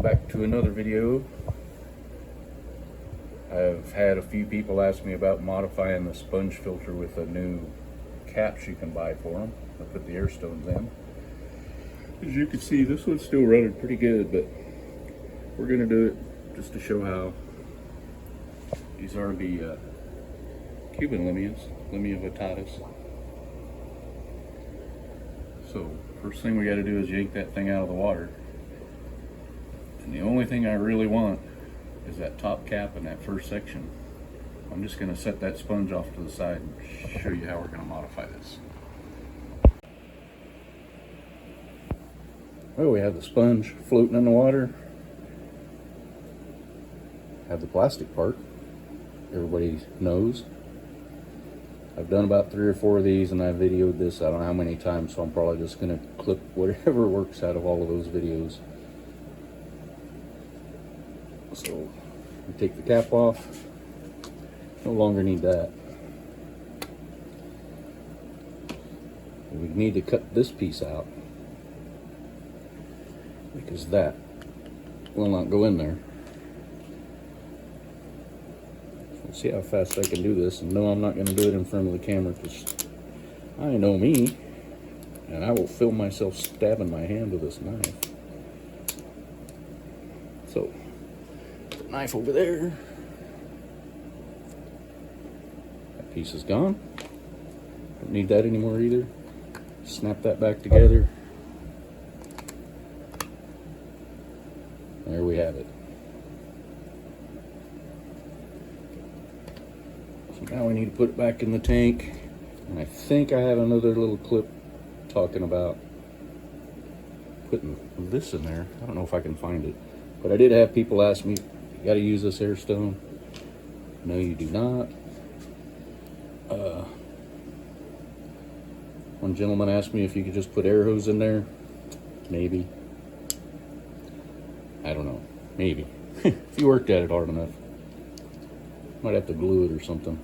back to another video. I've had a few people ask me about modifying the sponge filter with a new caps you can buy for them. I put the Airstones in. As you can see, this one's still running pretty good, but we're going to do it just to show how. These are the Cuban Limea vittatus. So first thing we got to do is yank that thing out of the water. And the only thing I really want is that top cap in that first section. I'm just going to set that sponge off to the side and show you how we're going to modify this. Well, we have the sponge floating in the water. Have the plastic part. Everybody knows. I've done about 3 or 4 of these, and I videoed this I don't know how many times, so I'm probably just going to clip whatever works out of all of those videos. So we take the cap off. No longer need that. We need to cut this piece out because that will not go in there. Let's see how fast I can do this. And no, I'm not going to do it in front of the camera because I know me, and I will film myself stabbing my hand with this knife. So, put the knife over there. That piece is gone. Don't need that anymore either. Snap that back together. There we have it. So now we need to put it back in the tank. And I think I have another little clip talking about putting this in there. I don't know if I can find it. But I did have people ask me, you got to use this Airstone? No, you do not. One gentleman asked me if you could just put air hose in there. Maybe. I don't know. Maybe. If you worked at it hard enough. Might have to glue it or something.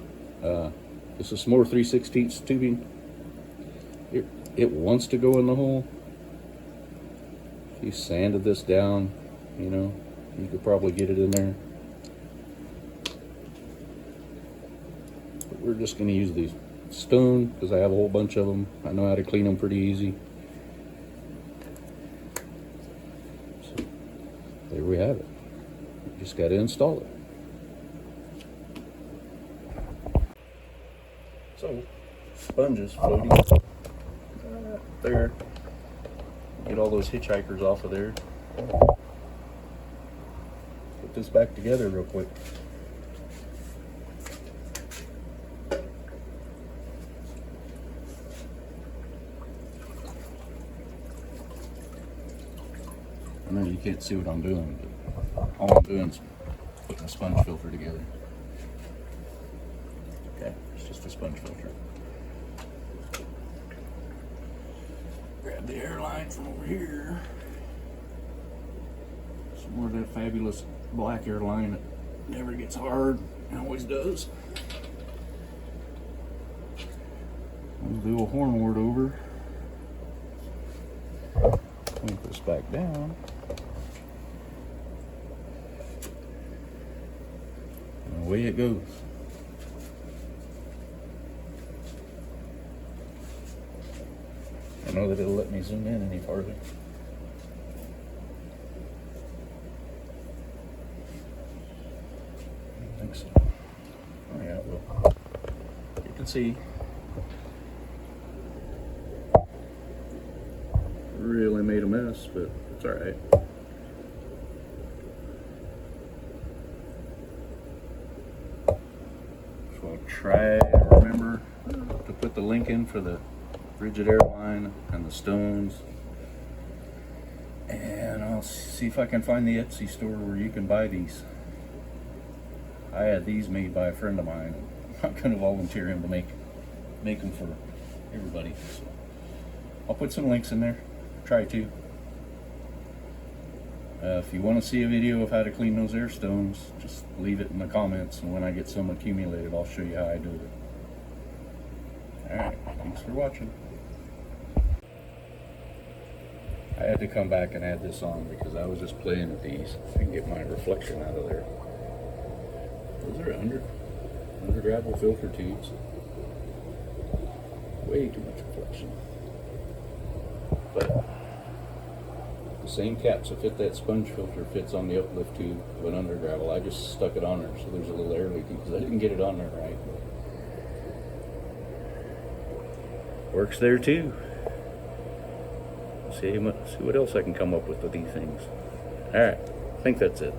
This is some more 3/16 tubing. It wants to go in the hole. If you sanded this down, you know, you could probably get it in there. But we're just going to use these stone because I have a whole bunch of them. I know how to clean them pretty easy. So, there we have it. You just got to install it. So, sponges floating there. Get all those hitchhikers off of there. Put this back together real quick. I know you can't see what I'm doing, but all I'm doing is putting a sponge filter together. Okay, it's just a sponge filter. Grab the airline from over here. Some more of that fabulous black airline that never gets hard, it always does. Move the old horn wart over. Clamp this back down. And away it goes. I know that it'll let me zoom in any farther. I don't think so. Oh yeah, well, you can see. Really made a mess, but it's all right. So I'll try to remember to put the link in for the rigid airline and the stones, and I'll see if I can find the Etsy store where you can buy these. I had these made by a friend of mine. I'm not going to volunteer him to make them for everybody, so I'll put some links in there. Try to. If you want to see a video of how to clean those Airstones, just leave it in the comments, and when I get some accumulated, I'll show you how I do it. Alright, thanks for watching. I had to come back and add this on because I was just playing with these and get my reflection out of there. Those are under gravel filter tubes. Way too much reflection. But the same caps that fit that sponge filter fits on the uplift tube of an under gravel. I just stuck it on there so there's a little air leak because I didn't get it on there right. Works there too. See what else I can come up with these things. All right, I think that's it.